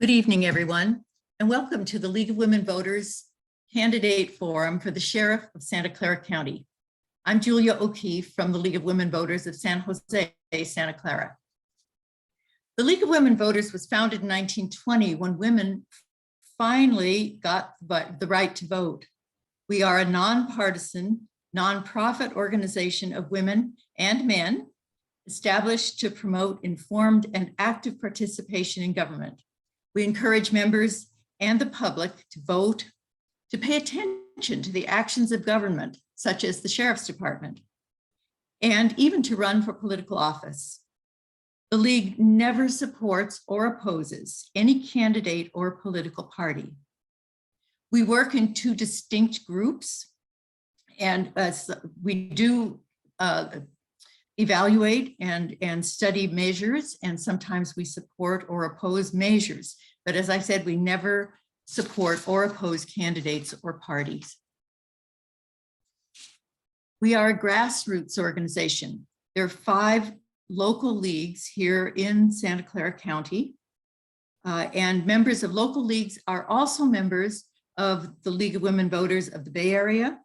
Good evening, everyone, and welcome to the League of Women Voters Candidate Forum for the Sheriff of Santa Clara County. I'm Julia O'Keefe from the League of Women Voters of San Jose, Santa Clara. The League of Women Voters was founded in 1920 when women finally got the right to vote. We are a nonpartisan, nonprofit organization of women and men established to promote informed and active participation in government. We encourage members and the public to vote, to pay attention to the actions of government, such as the Sheriff's Department, and even to run for political office. The League never supports or opposes any candidate or political party. We work in two distinct groups, and we do evaluate and study measures, and sometimes we support or oppose measures. But as I said, we never support or oppose candidates or parties. We are a grassroots organization. There are 5 local leagues here in Santa Clara County, and members of local leagues are also members of the League of Women Voters of the Bay Area,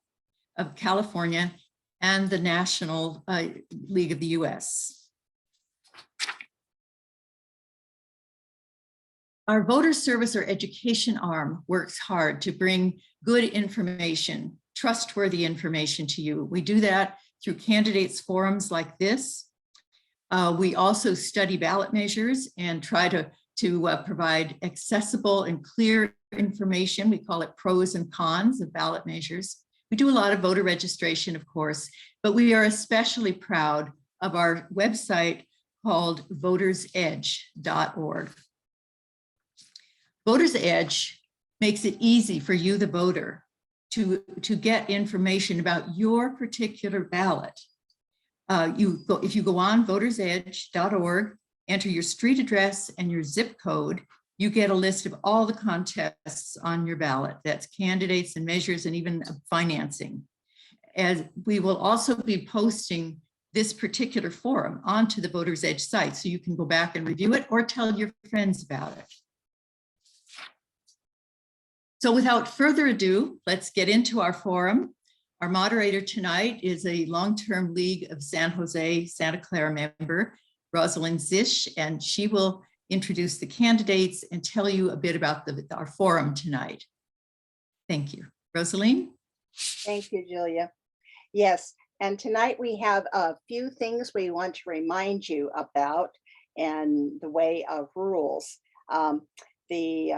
of California, and the National League of the US. Our voter service or education arm works hard to bring good information, trustworthy information to you. We do that through candidates forums like this. We also study ballot measures and try to provide accessible and clear information. We call it pros and cons of ballot measures. We do a lot of voter registration, of course, but we are especially proud of our website called votersedge.org. Voters Edge makes it easy for you, the voter, to get information about your particular ballot. If you go on votersedge.org, enter your street address and your zip code, you get a list of all the contests on your ballot. That's candidates and measures and even financing. And we will also be posting this particular forum onto the Voters Edge site, so you can go back and review it or tell your friends about it. So without further ado, let's get into our forum. Our moderator tonight is a long-term League of San Jose, Santa Clara member, Rosalind Zisch, and she will introduce the candidates and tell you a bit about our forum tonight. Thank you. Rosaline? Thank you, Julia. Yes, and tonight we have a few things we want to remind you about in the way of rules. The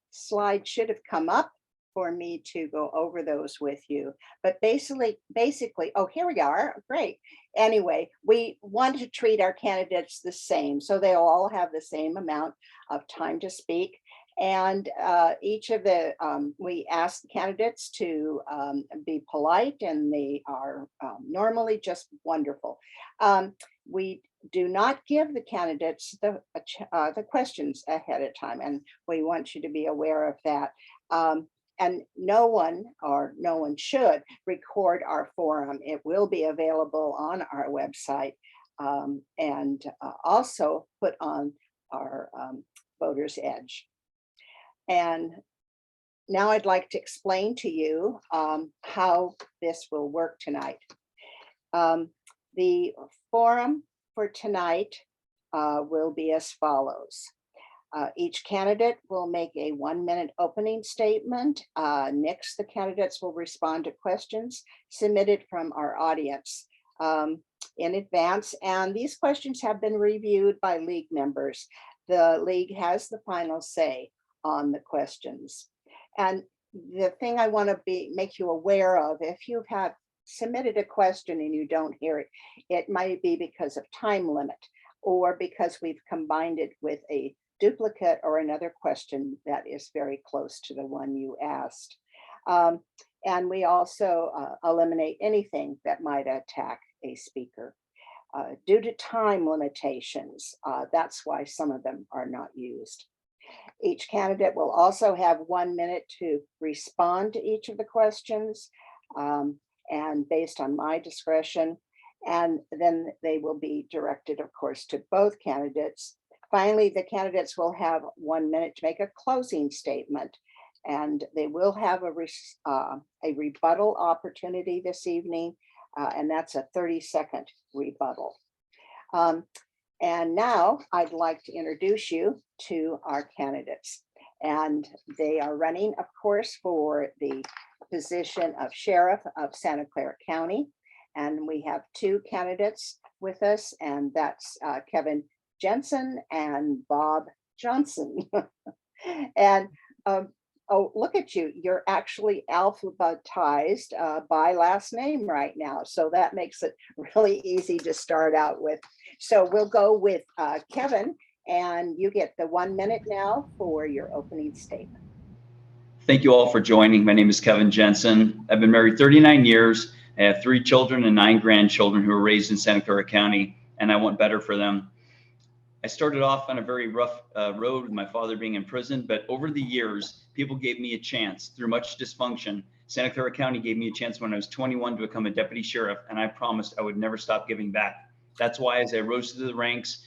slide should have come up for me to go over those with you. But basically, oh, here we are, great. Anyway, we want to treat our candidates the same, so they'll all have the same amount of time to speak. And each of the, we ask the candidates to be polite, and they are normally just wonderful. We do not give the candidates the questions ahead of time, and we want you to be aware of that. And no one should record our forum. It will be available on our website and also put on our Voters Edge. And now I'd like to explain to you how this will work tonight. The forum for tonight will be as follows. Each candidate will make a 1-minute opening statement. Next, the candidates will respond to questions submitted from our audience in advance. And these questions have been reviewed by League members. The League has the final say on the questions. And the thing I want to make you aware of, if you have submitted a question and you don't hear it, it might be because of time limit or because we've combined it with a duplicate or another question that is very close to the one you asked. And we also eliminate anything that might attack a speaker. Due to time limitations, that's why some of them are not used. Each candidate will also have 1 minute to respond to each of the questions, and based on my discretion, and then they will be directed, of course, to both candidates Finally, the candidates will have 1 minute to make a closing statement, and they will have a rebuttal opportunity this evening, and that's a 30-second rebuttal. And now I'd like to introduce you to our candidates. And they are running, of course, for the position of Sheriff of Santa Clara County. And we have two candidates with us, and that's Kevin Jensen and Bob Jonsen. And oh, look at you. You're actually alphabetized by last name right now. So that makes it really easy to start out with. So we'll go with Kevin, and you get the 1 minute now for your opening statement. Thank you all for joining. My name is Kevin Jensen. I've been married 39 years. I have 3 children and 9 grandchildren who were raised in Santa Clara County, and I want better for them. I started off on a very rough road with my father being in prison, but over the years, people gave me a chance through much dysfunction. Santa Clara County gave me a chance when I was 21 to become a deputy sheriff, and I promised I would never stop giving back. That's why as I rose through the ranks,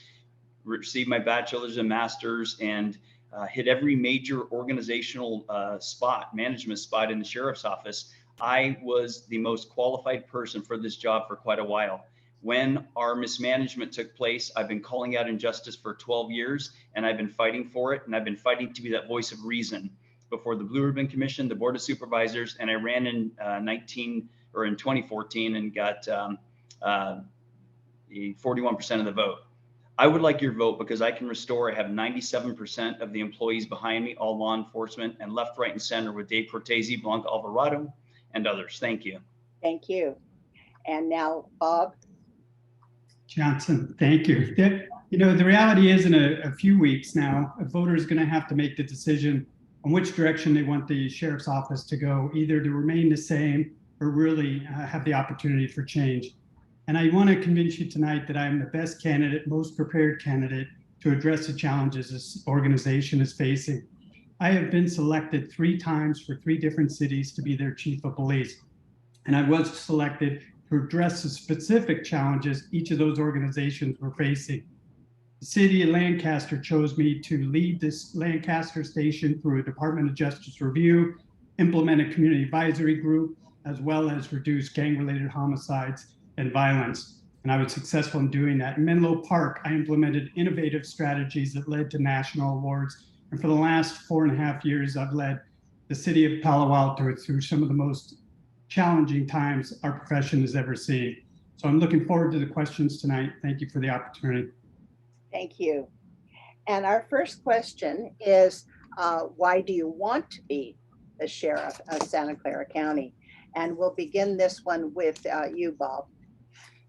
received my bachelor's and master's, and hit every major organizational management spot in the sheriff's office, I was the most qualified person for this job for quite a while. When our mismanagement took place, I've been calling out injustice for 12 years, and I've been fighting for it, and I've been fighting to be that voice of reason before the Blue Ribbon Commission, the Board of Supervisors, and I ran in 2014 and got 41% of the vote. I would like your vote because I can restore. I have 97% of the employees behind me, all law enforcement, and left, right, and center with Dave Cortese, Blanca Alvarado, and others. Thank you. Thank you. And now, Bob. Johnson, thank you. You know, the reality is in a few weeks now, a voter is going to have to make the decision on which direction they want the sheriff's office to go, either to remain the same or really have the opportunity for change. And I want to convince you tonight that I'm the best candidate, most prepared candidate to address the challenges this organization is facing. I have been selected 3 times for 3 different cities to be their chief of police. And I was selected to address the specific challenges each of those organizations were facing. The city of Lancaster chose me to lead this Lancaster station through a Department of Justice review, implement a community advisory group, as well as reduce gang-related homicides and violence. And I was successful in doing that. In Menlo Park, I implemented innovative strategies that led to national awards. And for the last 4.5 years, I've led the city of Palo Alto through some of the most challenging times our profession has ever seen. So I'm looking forward to the questions tonight. Thank you for the opportunity. Thank you. And our first question is, why do you want to be the sheriff of Santa Clara County? And we'll begin this one with you, Bob.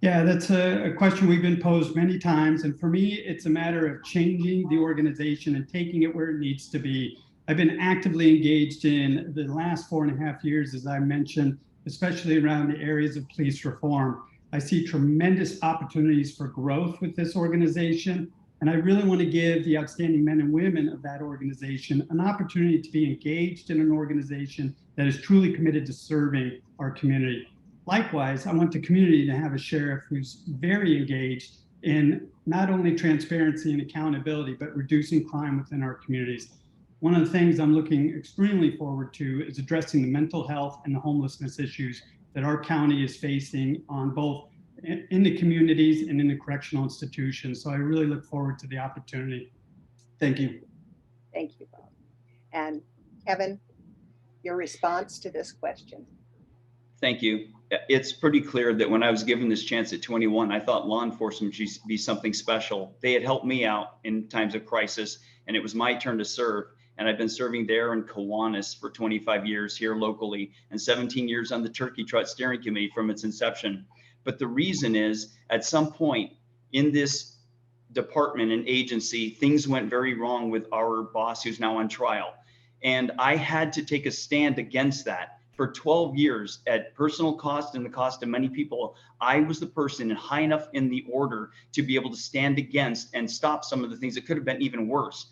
Yeah, that's a question we've been posed many times. And for me, it's a matter of changing the organization and taking it where it needs to be. I've been actively engaged in the last 4.5 years, as I mentioned, especially around the areas of police reform. I see tremendous opportunities for growth with this organization. And I really want to give the outstanding men and women of that organization an opportunity to be engaged in an organization that is truly committed to serving our community. Likewise, I want the community to have a sheriff who's very engaged in not only transparency and accountability, but reducing crime within our communities. One of the things I'm looking extremely forward to is addressing the mental health and the homelessness issues that our county is facing on both in the communities and in the correctional institutions. So I really look forward to the opportunity. Thank you. Thank you, Bob. And Kevin, your response to this question. Thank you. It's pretty clear that when I was given this chance at 21, I thought law enforcement should be something special. They had helped me out in times of crisis, and it was my turn to serve. And I've been serving there in Kiwanis for 25 years here locally, and 17 years on the Turkey Trot Steering Committee from its inception. But the reason is, at some point in this department and agency, things went very wrong with our boss who's now on trial. And I had to take a stand against that. For 12 years, at personal cost and the cost of many people, I was the person high enough in the order to be able to stand against and stop some of the things that could have been even worse.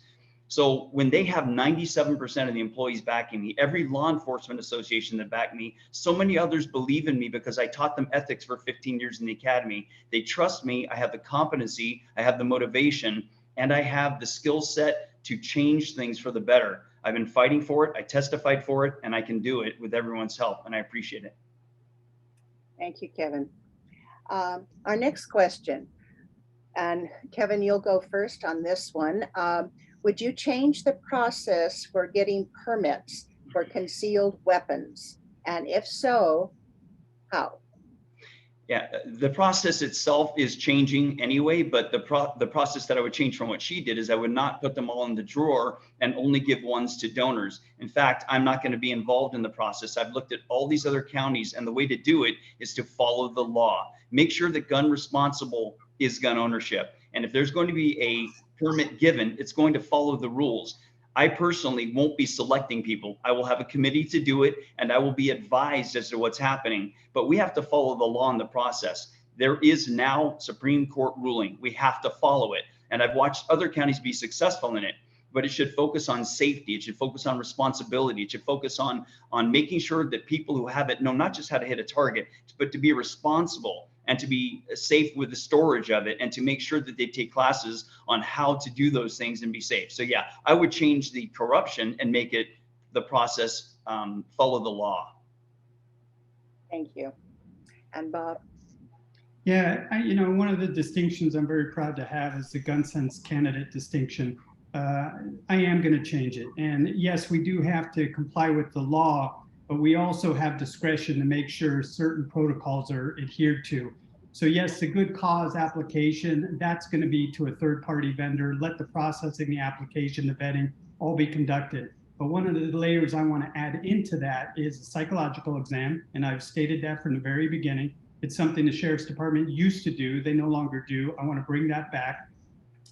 So when they have 97% of the employees backing me, every law enforcement association that backed me, so many others believe in me because I taught them ethics for 15 years in the academy. They trust me. I have the competency. I have the motivation. and I have the skill set to change things for the better. I've been fighting for it. I testified for it, and I can do it with everyone's help, and I appreciate it. Thank you, Kevin. Our next question, and Kevin, you'll go first on this one. Would you change the process for getting permits for concealed weapons? And if so, how? Yeah, the process itself is changing anyway, but the process that I would change from what she did is I would not put them all in the drawer and only give ones to donors. In fact, I'm not going to be involved in the process. I've looked at all these other counties, and the way to do it is to follow the law. Make sure that gun responsible is gun ownership. And if there's going to be a permit given, it's going to follow the rules. I personally won't be selecting people. I will have a committee to do it, and I will be advised as to what's happening. But we have to follow the law in the process. There is now Supreme Court ruling. We have to follow it. And I've watched other counties be successful in it, but it should focus on safety. It should focus on responsibility. It should focus on making sure that people who have it know not just how to hit a target, but to be responsible and to be safe with the storage of it, and to make sure that they take classes on how to do those things and be safe. So yeah, I would change the corruption and make it the process follow the law. Thank you. And Bob? Yeah, one of the distinctions I'm very proud to have is the gun sense candidate distinction. I am going to change it. And yes, we do have to comply with the law, but we also have discretion to make sure certain protocols are adhered to. So yes, the good cause application, that's going to be to a third-party vendor. Let the processing, the application, the vetting all be conducted. But one of the layers I want to add into that is a psychological exam. And I've stated that from the very beginning. It's something the Sheriff's Department used to do. They no longer do. I want to bring that back.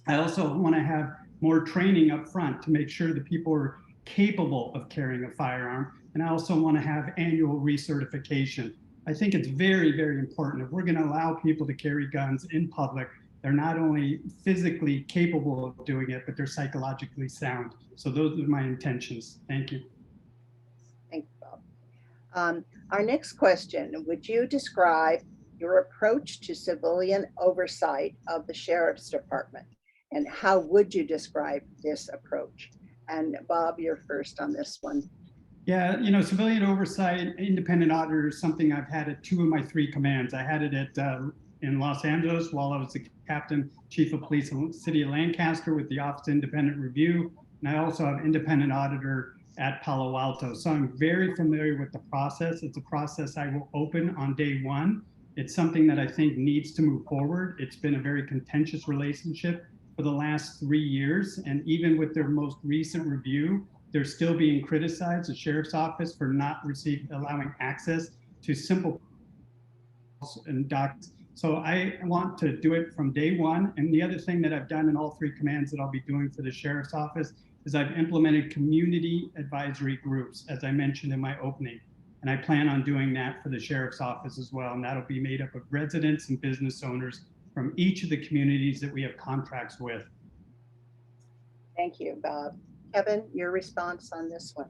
I also want to have more training up front to make sure that people are capable of carrying a firearm. And I also want to have annual recertification. I think it's very, very important. If we're going to allow people to carry guns in public, they're not only physically capable of doing it, but they're psychologically sound. So those are my intentions. Thank you. Thank you, Bob. Our next question, would you describe your approach to civilian oversight of the Sheriff's Department? And how would you describe this approach? And Bob, you're first on this one. Yeah, civilian oversight, independent auditor is something I've had at 2 of my 3 commands. I had it in Los Angeles while I was the captain, chief of police in the city of Lancaster with the Office of Independent Review. And I also have independent auditor at Palo Alto. So I'm very familiar with the process. It's a process I will open on day 1. It's something that I think needs to move forward. It's been a very contentious relationship for the last 3 years. And even with their most recent review, they're still being criticized, the Sheriff's Office, for not allowing access to simple and docs. So I want to do it from day 1. And the other thing that I've done in all 3 commands that I'll be doing for the Sheriff's Office is I've implemented community advisory groups, as I mentioned in my opening. And I plan on doing that for the Sheriff's Office as well. And that'll be made up of residents and business owners from each of the communities that we have contracts with. Thank you, Bob. Kevin, your response on this one.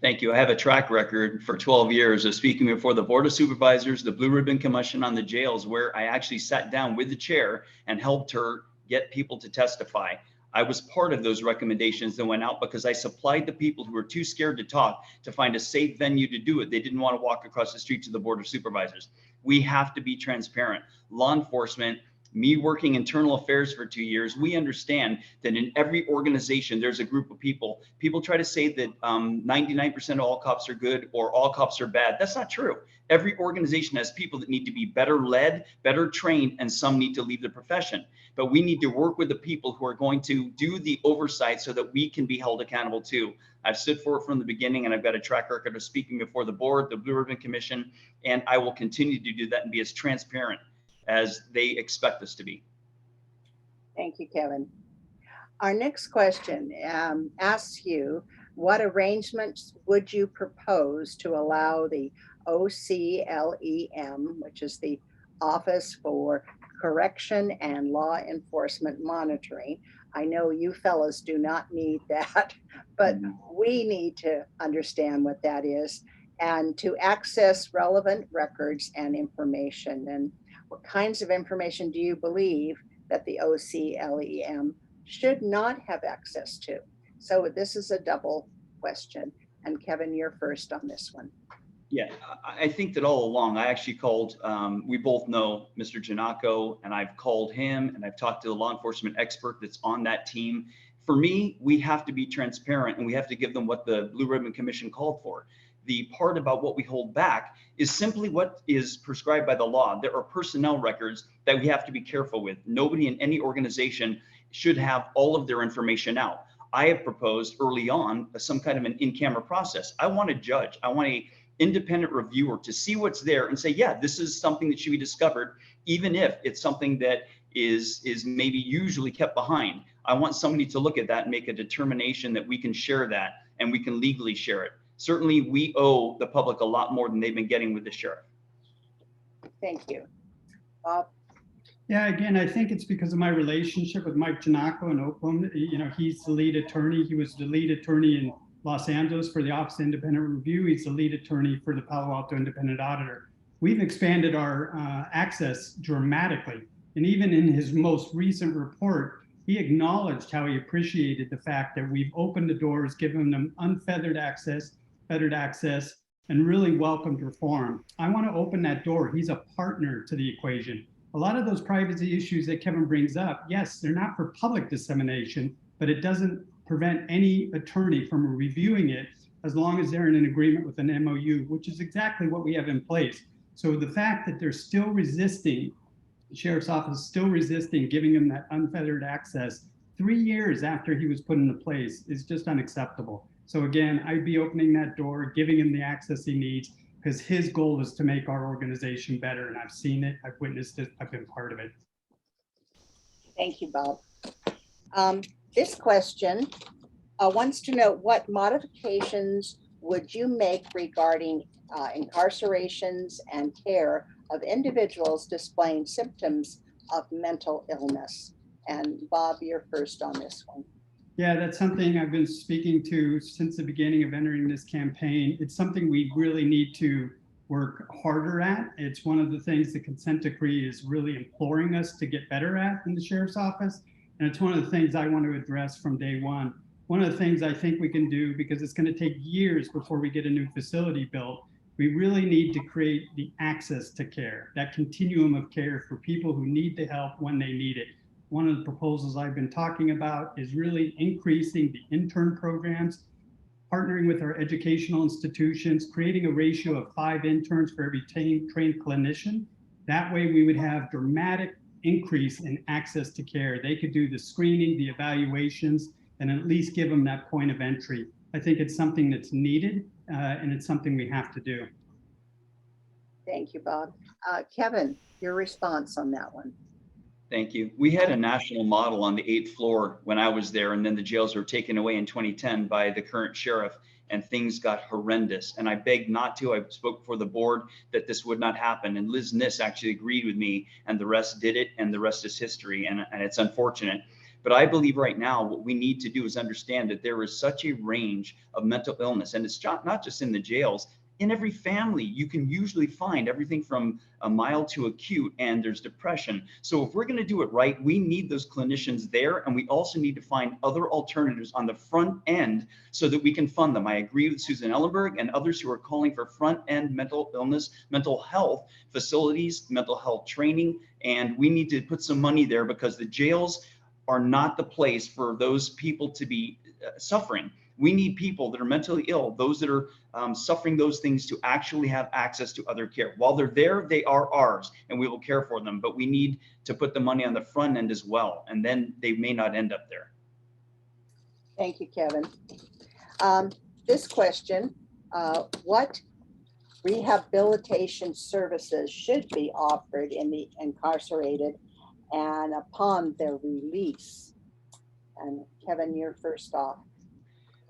Thank you. I have a track record for 12 years of speaking before the Board of Supervisors, the Blue Ribbon Commission on the jails, where I actually sat down with the chair and helped her get people to testify. I was part of those recommendations that went out because I supplied the people who were too scared to talk to find a safe venue to do it. They didn't want to walk across the street to the Board of Supervisors. We have to be transparent. Law enforcement, me working internal affairs for 2 years, we understand that in every organization, there's a group of people. People try to say that 99% of all cops are good or all cops are bad. That's not true. Every organization has people that need to be better led, better trained, and some need to leave the profession. But we need to work with the people who are going to do the oversight so that we can be held accountable too. I've stood for it from the beginning, and I've got a track record of speaking before the board, the Blue Ribbon Commission, and I will continue to do that and be as transparent as they expect us to be. Thank you, Kevin. Our next question asks you, what arrangements would you propose to allow the OCLEM, which is the Office for Correction and Law Enforcement Monitoring? I know you fellas do not need that, but we need to understand what that is, and to access relevant records and information. And what kinds of information do you believe that the OCLEM should not have access to? So this is a double question. And Kevin, you're first on this one. Yeah, I think that all along, I actually called, we both know Mr. Janako, and I've called him and I've talked to the law enforcement expert that's on that team. For me, we have to be transparent and we have to give them what the Blue Ribbon Commission called for. The part about what we hold back is simply what is prescribed by the law. There are personnel records that we have to be careful with. Nobody in any organization should have all of their information out. I have proposed early on some kind of an in-camera process. I want a judge. I want a independent reviewer to see what's there and say, yeah, this is something that should be discovered, even if it's something that is maybe usually kept behind. I want somebody to look at that and make a determination that we can share that and we can legally share it. Certainly, we owe the public a lot more than they've been getting with the sheriff. Thank you. Bob? Yeah, again, I think it's because of my relationship with Mike Janako in Oakland. You know, he's the lead attorney. He was the lead attorney in Los Angeles for the Office of Independent Review. He's the lead attorney for the Palo Alto Independent Auditor. We've expanded our access dramatically. And even in his most recent report, he acknowledged how he appreciated the fact that we've opened the doors, given them unfettered access, fettered access, and really welcomed reform. I want to open that door. He's a partner to the equation. A lot of those privacy issues that Kevin brings up, yes, they're not for public dissemination, but it doesn't prevent any attorney from reviewing it as long as they're in an agreement with an MOU, which is exactly what we have in place. So the fact that they're still resisting, the sheriff's office is still resisting giving him that unfettered access 3 years after he was put into place is just unacceptable. So again, I'd be opening that door, giving him the access he needs, because his goal is to make our organization better. And I've seen it, I've witnessed it, I've been part of it. Thank you, Bob. This question wants to know, what modifications would you make regarding incarcerations and care of individuals displaying symptoms of mental illness? And Bob, you're first on this one. Yeah, that's something I've been speaking to since the beginning of entering this campaign. It's something we really need to work harder at. It's one of the things the consent decree is really imploring us to get better at in the sheriff's office. And it's one of the things I want to address from day one. One of the things I think we can do, because it's going to take years before we get a new facility built, we really need to create the access to care, that continuum of care for people who need the help when they need it. One of the proposals I've been talking about is really increasing the intern programs, partnering with our educational institutions, creating a ratio of 5 interns for every trained clinician. That way we would have dramatic increase in access to care. They could do the screening, the evaluations, and at least give them that point of entry. I think it's something that's needed and it's something we have to do. Thank you, Bob. Kevin, your response on that one. Thank you. We had a national model on the 8th floor when I was there, and then the jails were taken away in 2010 by the current sheriff, and things got horrendous. And I begged not to. I spoke for the board that this would not happen. And Liz Niss actually agreed with me, and the rest did it, and the rest is history. And it's unfortunate. But I believe right now what we need to do is understand that there is such a range of mental illness, and it's not just in the jails. In every family, you can usually find everything from a mild to acute, and there's depression. So if we're going to do it right, we need those clinicians there, and we also need to find other alternatives on the front end so that we can fund them. I agree with Susan Ellenberg and others who are calling for front end mental illness, mental health facilities, mental health training, and we need to put some money there because the jails are not the place for those people to be suffering. We need people that are mentally ill, those that are suffering those things, to actually have access to other care. While they're there, they are ours, and we will care for them, but we need to put the money on the front end as well, and then they may not end up there. Thank you, Kevin. This question, what rehabilitation services should be offered in the incarcerated and upon their release? And Kevin, you're first off.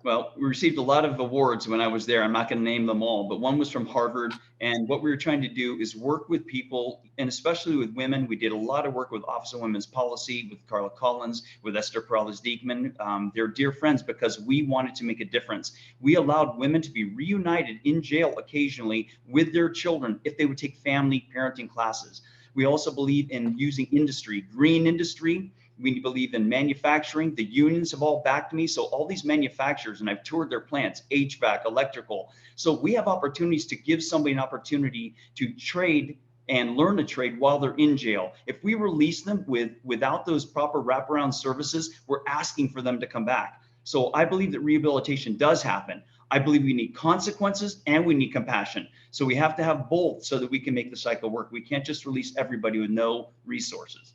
Well, we received a lot of awards when I was there. I'm not going to name them all, but one was from Harvard. And what we were trying to do is work with people, and especially with women. We did a lot of work with Office of Women's Policy, with Carla Collins, with Esther Perales-Diekman. They're dear friends because we wanted to make a difference. We allowed women to be reunited in jail occasionally with their children if they would take family parenting classes. We also believe in using industry, green industry, We believe in manufacturing. The unions have all backed me. So all these manufacturers, and I've toured their plants, HVAC, electrical. So we have opportunities to give somebody an opportunity to trade and learn to trade while they're in jail. If we release them without those proper wraparound services, we're asking for them to come back. So I believe that rehabilitation does happen. I believe we need consequences and we need compassion. So we have to have both so that we can make the cycle work. We can't just release everybody with no resources.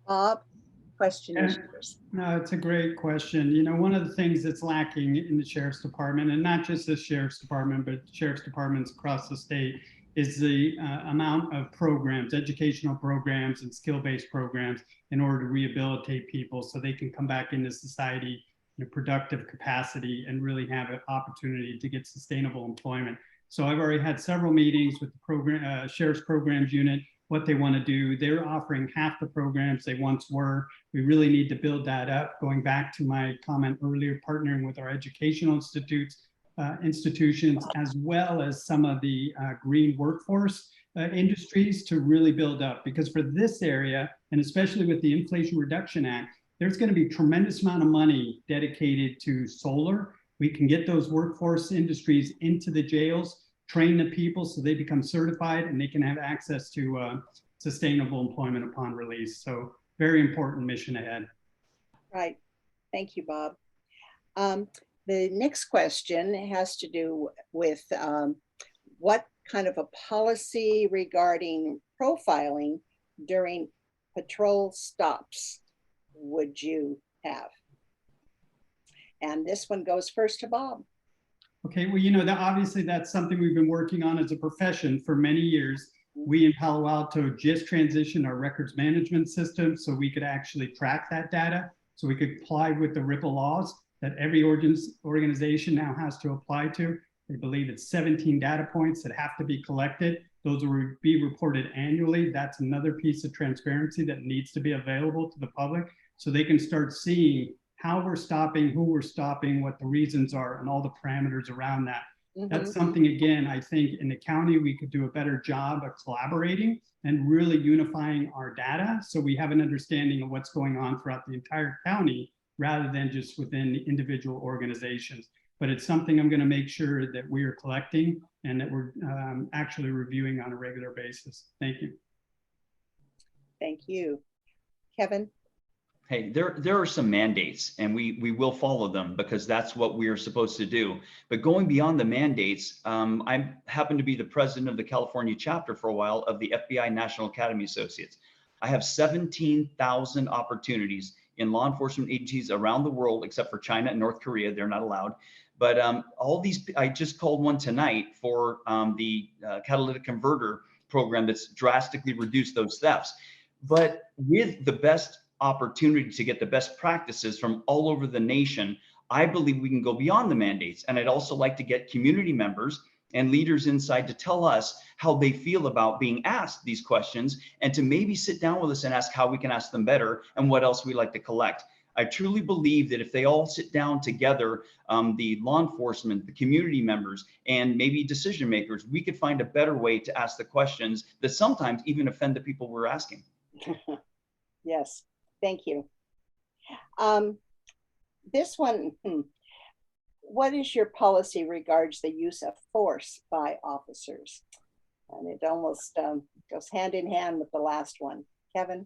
Bob, question is yours. No, it's a great question. You know, one of the things that's lacking in the sheriff's department, and not just the sheriff's department, but sheriff's departments across the state, is the amount of programs, educational programs and skill-based programs in order to rehabilitate people so they can come back into society in a productive capacity and really have an opportunity to get sustainable employment. So I've already had several meetings with the program, sheriff's programs unit, what they want to do. They're offering half the programs they once were. We really need to build that up. Going back to my comment earlier, partnering with our educational institutions, as well as some of the green workforce industries to really build up. Because for this area, and especially with the Inflation Reduction Act, there's going to be a tremendous amount of money dedicated to solar. We can get those workforce industries into the jails, train the people so they become certified and they can have access to sustainable employment upon release. So very important mission ahead. Right. Thank you, Bob. The next question has to do with what kind of a policy regarding profiling during patrol stops would you have? And this one goes first to Bob. Okay, well, you know, obviously that's something we've been working on as a profession for many years. We in Palo Alto just transitioned our records management system so we could actually track that data, so we could apply with the RIPPA laws that every organization now has to apply to. I believe it's 17 data points that have to be collected. Those will be reported annually. That's another piece of transparency that needs to be available to the public so they can start seeing how we're stopping, who we're stopping, what the reasons are, and all the parameters around that. That's something, again, I think in the county, we could do a better job of collaborating and really unifying our data so we have an understanding of what's going on throughout the entire county rather than just within the individual organizations. But it's something I'm going to make sure that we are collecting and that we're actually reviewing on a regular basis. Thank you. Thank you. Kevin? Hey, there are some mandates and we will follow them because that's what we are supposed to do. But going beyond the mandates, I happen to be the president of the California chapter for a while of the FBI National Academy Associates. I have 17,000 opportunities in law enforcement agencies around the world, except for China and North Korea. They're not allowed. But all these, I just called one tonight for the catalytic converter program that's drastically reduced those thefts. But with the best opportunity to get the best practices from all over the nation, I believe we can go beyond the mandates. And I'd also like to get community members and leaders inside to tell us how they feel about being asked these questions and to maybe sit down with us and ask how we can ask them better and what else we like to collect. I truly believe that if they all sit down together, the law enforcement, the community members, and maybe decision makers, we could find a better way to ask the questions that sometimes even offend the people we're asking. Yes. Thank you. This one, what is your policy regards the use of force by officers? And it almost goes hand in hand with the last one. Kevin?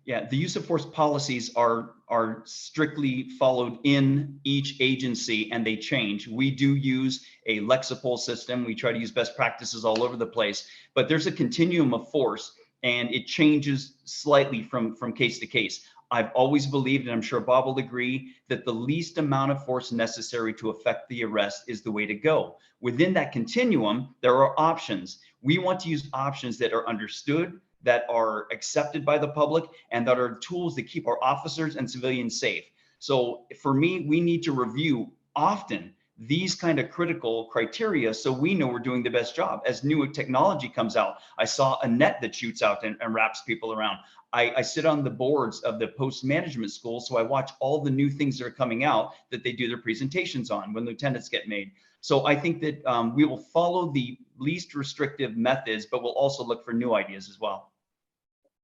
Yeah, the use of force policies are strictly followed in each agency and they change. We do use a Lexipol system. We try to use best practices all over the place, but there's a continuum of force and it changes slightly from case to case. I've always believed, and I'm sure Bob will agree, that the least amount of force necessary to effect the arrest is the way to go. Within that continuum, there are options. We want to use options that are understood, that are accepted by the public, and that are tools that keep our officers and civilians safe. So for me, we need to review often these kind of critical criteria so we know we're doing the best job. As new technology comes out, I saw a net that shoots out and wraps people around. I sit on the boards of the post management school, so I watch all the new things that are coming out that they do their presentations on when lieutenants get made. So I think that we will follow the least restrictive methods, but we'll also look for new ideas as well.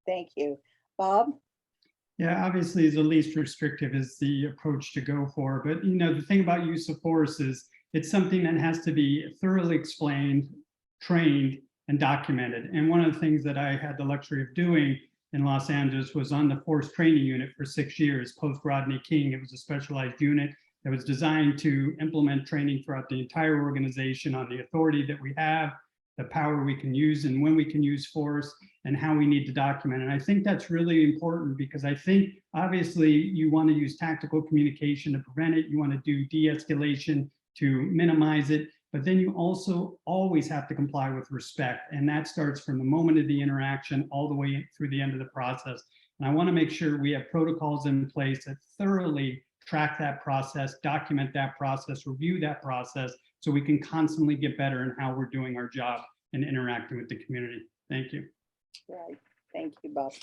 Thank you. Bob? Yeah, obviously the least restrictive is the approach to go for, but the thing about use of force is it's something that has to be thoroughly explained, trained, and documented. And one of the things that I had the luxury of doing in Los Angeles was on the force training unit for 6 years, post Rodney King. It was a specialized unit that was designed to implement training throughout the entire organization on the authority that we have, the power we can use, and when we can use force, and how we need to document. And I think that's really important, because I think obviously you want to use tactical communication to prevent it. You want to do de-escalation to minimize it, but then you also always have to comply with respect. And that starts from the moment of the interaction all the way through the end of the process. And I want to make sure we have protocols in place that thoroughly track that process, document that process, review that process, so we can constantly get better in how we're doing our job and interacting with the community. Thank you. Right. Thank you, Bob.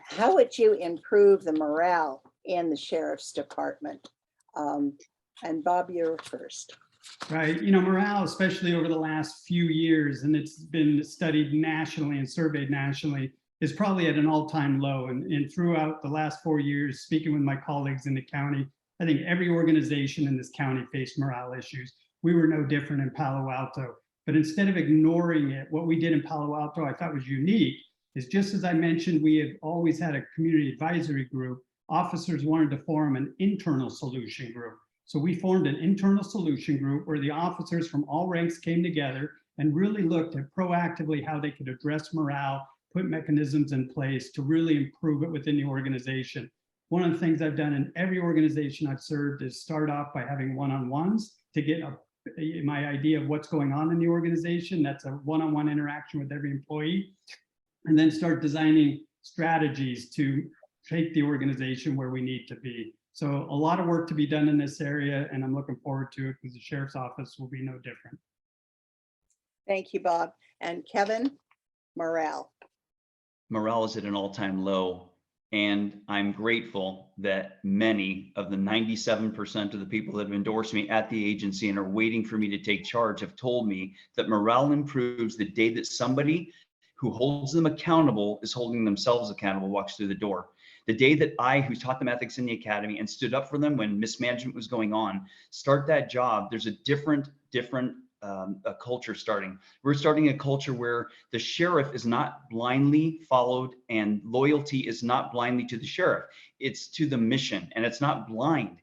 How would you improve the morale in the sheriff's department? And Bob, you're first. Right. Morale, especially over the last few years, and it's been studied nationally and surveyed nationally, is probably at an all-time low. And throughout the last 4 years, speaking with my colleagues in the county, I think every organization in this county faced morale issues. We were no different in Palo Alto. But instead of ignoring it, what we did in Palo Alto I thought was unique is, just as I mentioned, we have always had a community advisory group. Officers wanted to form an internal solution group. So we formed an internal solution group where the officers from all ranks came together and really looked at proactively how they could address morale, put mechanisms in place to really improve it within the organization. One of the things I've done in every organization I've served is start off by having one-on-ones to get my idea of what's going on in the organization. That's a one-on-one interaction with every employee, and then start designing strategies to take the organization where we need to be. So a lot of work to be done in this area, and I'm looking forward to it, because the sheriff's office will be no different. Thank you, Bob. And Kevin, morale. Morale is at an all-time low, and I'm grateful that many of the 97% of the people that have endorsed me at the agency and are waiting for me to take charge have told me that morale improves the day that somebody who holds them accountable is holding themselves accountable, walks through the door. The day that I, who taught them ethics in the academy and stood up for them when mismanagement was going on, start that job, there's a different a culture starting. We're starting a culture where the sheriff is not blindly followed, and loyalty is not blindly to the sheriff. It's to the mission, and it's not blind.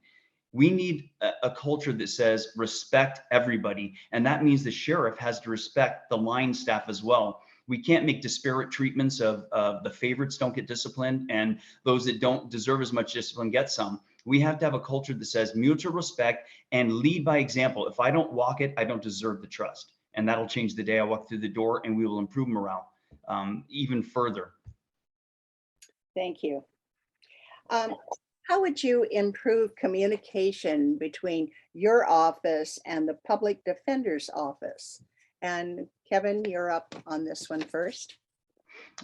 We need a culture that says respect everybody, and that means the sheriff has to respect the line staff as well. We can't make disparate treatments of the favorites don't get disciplined and those that don't deserve as much discipline get some. We have to have a culture that says mutual respect and lead by example. If I don't walk it, I don't deserve the trust. And that'll change the day I walk through the door, and we will improve morale even further. Thank you. How would you improve communication between your office and the public defender's office? And Kevin, you're up on this one first.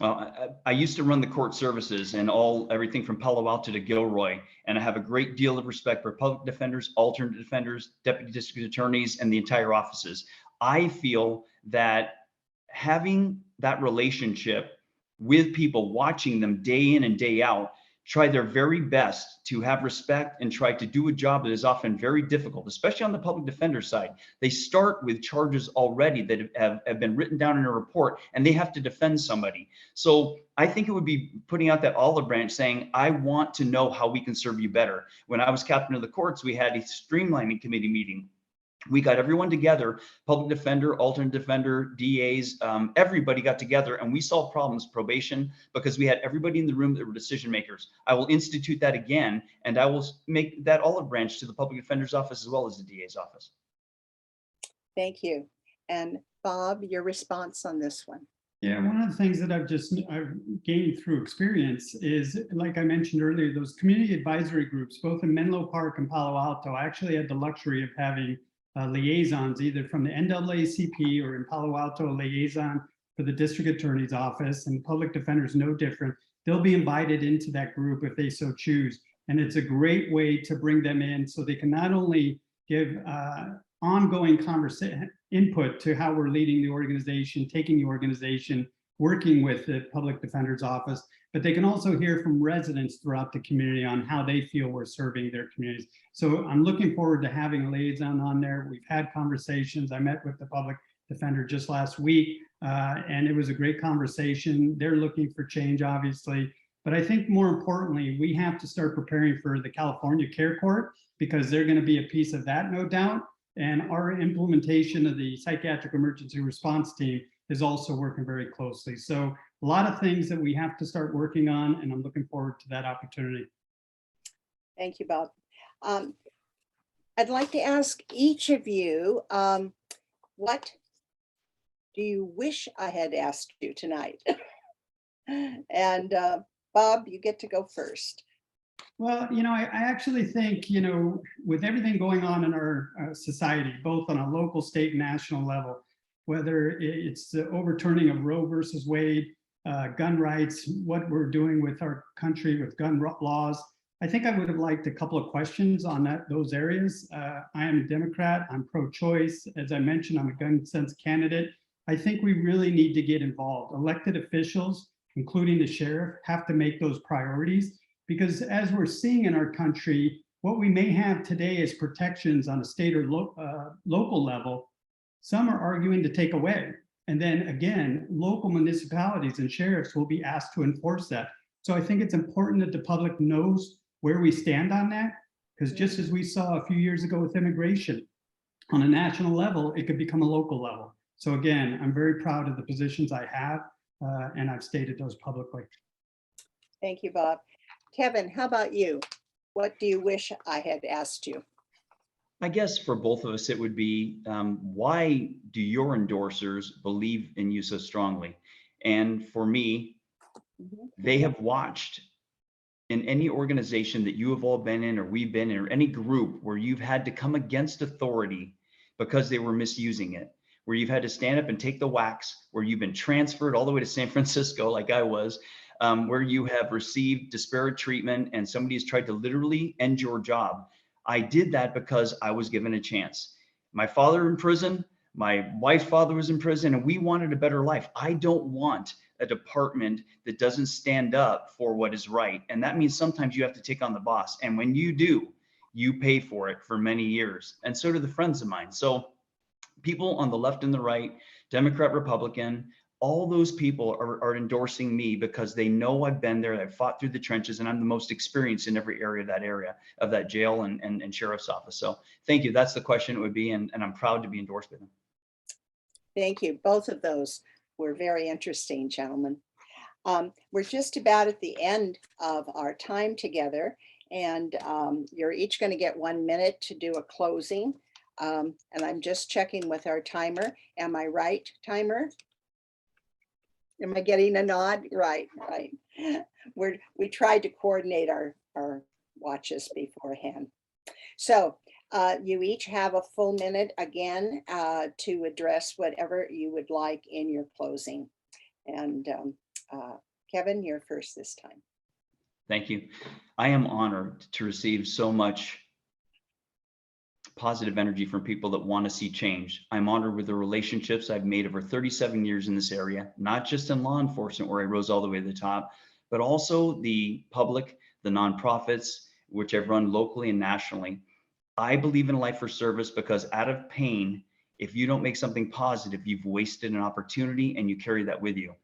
Well, I used to run the court services and everything from Palo Alto to Gilroy, and I have a great deal of respect for public defenders, alternate defenders, deputy district attorneys, and the entire offices. I feel that having that relationship with people, watching them day in and day out, try their very best to have respect and try to do a job that is often very difficult, especially on the public defender side. They start with charges already that have been written down in a report, and they have to defend somebody. So I think it would be putting out that olive branch saying, I want to know how we can serve you better. When I was captain of the courts, we had a streamlining committee meeting. We got everyone together, public defender, alternate defender, DAs, everybody got together, and we solved problems, probation, because we had everybody in the room that were decision makers. I will institute that again, and I will make that olive branch to the public defender's office as well as the DA's office. Thank you. And Bob, your response on this one. Yeah, one of the things that I've gained through experience is, like I mentioned earlier, those community advisory groups, both in Menlo Park and Palo Alto. I actually had the luxury of having liaisons, either from the NAACP or in Palo Alto, a liaison for the district attorney's office, and public defenders no different. They'll be invited into that group if they so choose. And it's a great way to bring them in so they can not only give ongoing conversation input to how we're leading the organization, taking the organization working with the public defender's office, but they can also hear from residents throughout the community on how they feel we're serving their communities. So I'm looking forward to having a liaison on there. We've had conversations. I met with the public defender just last week, and it was a great conversation. They're looking for change, obviously, but I think more importantly, we have to start preparing for the California Care Court, because they're going to be a piece of that, no doubt. And our implementation of the psychiatric emergency response team is also working very closely. So a lot of things that we have to start working on, and I'm looking forward to that opportunity. Thank you, Bob. I'd like to ask each of you, what do you wish I had asked you tonight? And Bob, you get to go first. Well, I actually think, with everything going on in our society, both on a local, state, and national level, whether it's the overturning of Roe versus Wade, gun rights, what we're doing with our country with gun laws, I think I would have liked a couple of questions on those areas. I am a Democrat. I'm pro-choice. As I mentioned, I'm a gun sense candidate. I think we really need to get involved. Elected officials, including the sheriff, have to make those priorities. Because as we're seeing in our country, what we may have today is protections on a state or local level. Some are arguing to take away. And then again, local municipalities and sheriffs will be asked to enforce that. So I think it's important that the public knows where we stand on that. Because just as we saw a few years ago with immigration, on a national level, it could become a local level. So again, I'm very proud of the positions I have, and I've stated those publicly. Thank you, Bob. Kevin, how about you? What do you wish I had asked you? I guess for both of us, it would be, why do your endorsers believe in you so strongly? And for me, they have watched in any organization that you have all been in, or we've been in, or any group where you've had to come against authority because they were misusing it, where you've had to stand up and take the whacks, where you've been transferred all the way to San Francisco, like I was, where you have received disparate treatment and somebody has tried to literally end your job. I did that because I was given a chance. My father in prison, my wife's father was in prison, and we wanted a better life. I don't want a department that doesn't stand up for what is right. And that means sometimes you have to take on the boss. And when you do, you pay for it for many years. And so do the friends of mine. So people on the left and the right, Democrat, Republican, all those people are endorsing me because they know I've been there, I've fought through the trenches, and I'm the most experienced in every area of that jail and sheriff's office. So thank you. That's the question it would be. And I'm proud to be endorsed by them. Thank you. Both of those were very interesting, gentlemen. We're just about at the end of our time together, and you're each going to get 1 minute to do a closing. And I'm just checking with our timer. Am I right, timer? Am I getting a nod? Right. We tried to coordinate our watches beforehand. So you each have a full minute again to address whatever you would like in your closing. And Kevin, you're first this time. Thank you. I am honored to receive so much positive energy from people that want to see change. I'm honored with the relationships I've made over 37 years in this area, not just in law enforcement where I rose all the way to the top, but also the public, the nonprofits, which I've run locally and nationally. I believe in life for service because out of pain, if you don't make something positive, you've wasted an opportunity and you carry that with you.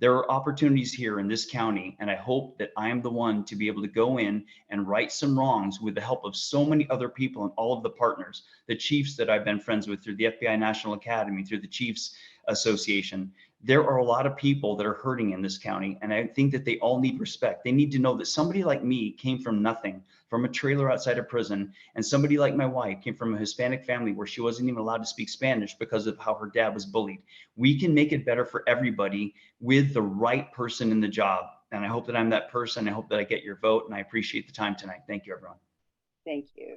There are opportunities here in this county, and I hope that I am the one to be able to go in and right some wrongs with the help of so many other people and all of the partners, the chiefs that I've been friends with through the FBI National Academy, through the Chiefs Association. There are a lot of people that are hurting in this county, and I think that they all need respect. They need to know that somebody like me came from nothing, from a trailer outside of prison, and somebody like my wife came from a Hispanic family where she wasn't even allowed to speak Spanish because of how her dad was bullied. We can make it better for everybody with the right person in the job. And I hope that I'm that person. I hope that I get your vote, and I appreciate the time tonight. Thank you, everyone. Thank you.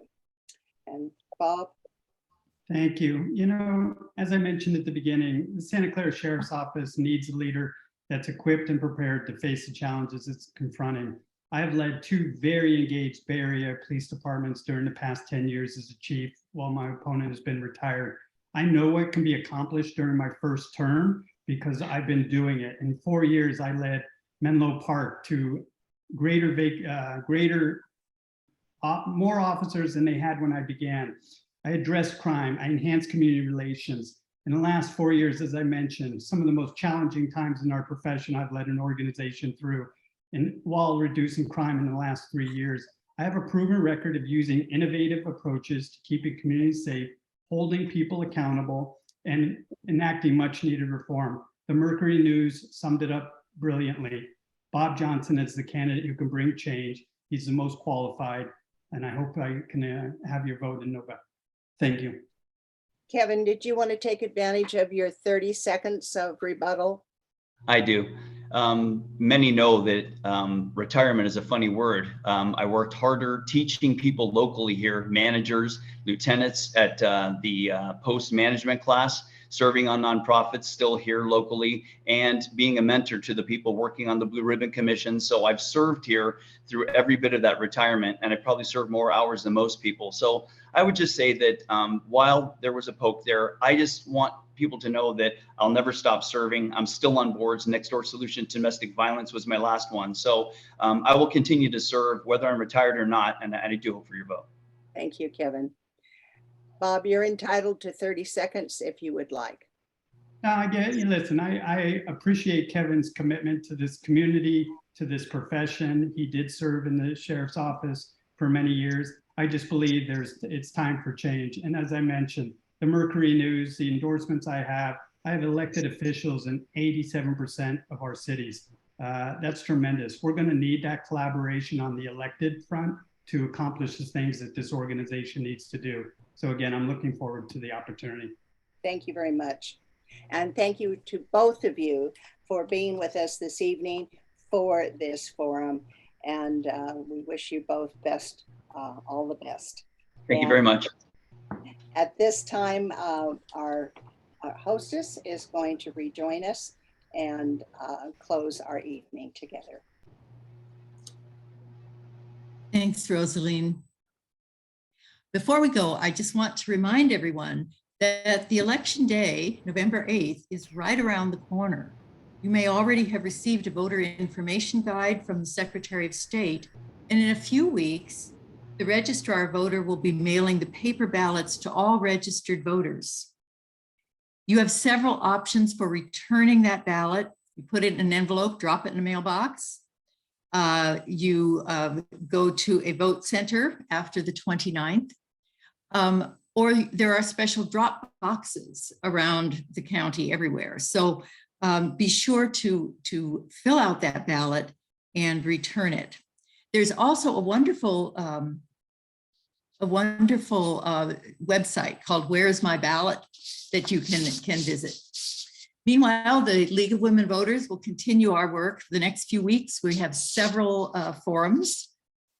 And Bob? Thank you. As I mentioned at the beginning, the Santa Clara Sheriff's Office needs a leader that's equipped and prepared to face the challenges it's confronting. I have led 2 very engaged Bay Area police departments during the past 10 years as a chief, while my opponent has been retired. I know what can be accomplished during my first term, because I've been doing it. In 4 years, I led Menlo Park to more officers than they had when I began. I addressed crime. I enhanced community relations. In the last 4 years, as I mentioned, some of the most challenging times in our profession, I've led an organization through, and while reducing crime in the last 3 years. I have a proven record of using innovative approaches to keeping communities safe, holding people accountable, and enacting much needed reform. The Mercury News summed it up brilliantly. Bob Jonsen is the candidate who can bring change. He's the most qualified, and I hope I can have your vote in November. Thank you. Kevin, did you want to take advantage of your 30 seconds of rebuttal? I do. Many know that retirement is a funny word. I worked harder teaching people locally here, managers, lieutenants at the post management class, serving on nonprofits still here locally, and being a mentor to the people working on the Blue Ribbon Commission. So I've served here through every bit of that retirement, and I probably served more hours than most people. So I would just say that while there was a poke there, I just want people to know that I'll never stop serving. I'm still on boards. Next Door Solution to Domestic Violence was my last one. So I will continue to serve whether I'm retired or not, and I do hope for your vote. Thank you, Kevin. Bob, you're entitled to 30 seconds if you would like. I get you. Listen, I appreciate Kevin's commitment to this community, to this profession. He did serve in the sheriff's office for many years. I just believe it's time for change. And as I mentioned, the Mercury News, the endorsements I have elected officials in 87% of our cities. That's tremendous. We're going to need that collaboration on the elected front to accomplish the things that this organization needs to do. So again, I'm looking forward to the opportunity. Thank you very much. And thank you to both of you for being with us this evening for this forum. And we wish you both all the best. Thank you very much. At this time, our hostess is going to rejoin us and close our evening together. Thanks, Rosaline. Before we go, I just want to remind everyone that the election day, November 8th, is right around the corner. You may already have received a voter information guide from the Secretary of State, and in a few weeks, the registrar voter will be mailing the paper ballots to all registered voters. You have several options for returning that ballot. You put it in an envelope, drop it in a mailbox. You go to a vote center after the 29th. Or there are special drop boxes around the county everywhere. So be sure to fill out that ballot and return it. There's also a wonderful website called Where's My Ballot that you can visit. Meanwhile, the League of Women Voters will continue our work for the next few weeks. We have several forums.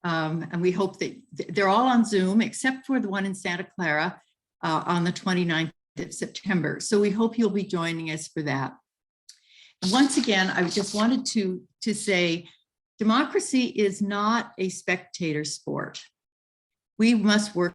And we hope that they're all on Zoom, except for the one in Santa Clara on the 29th of September. So we hope you'll be joining us for that. And once again, I just wanted to say, democracy is not a spectator sport. We must work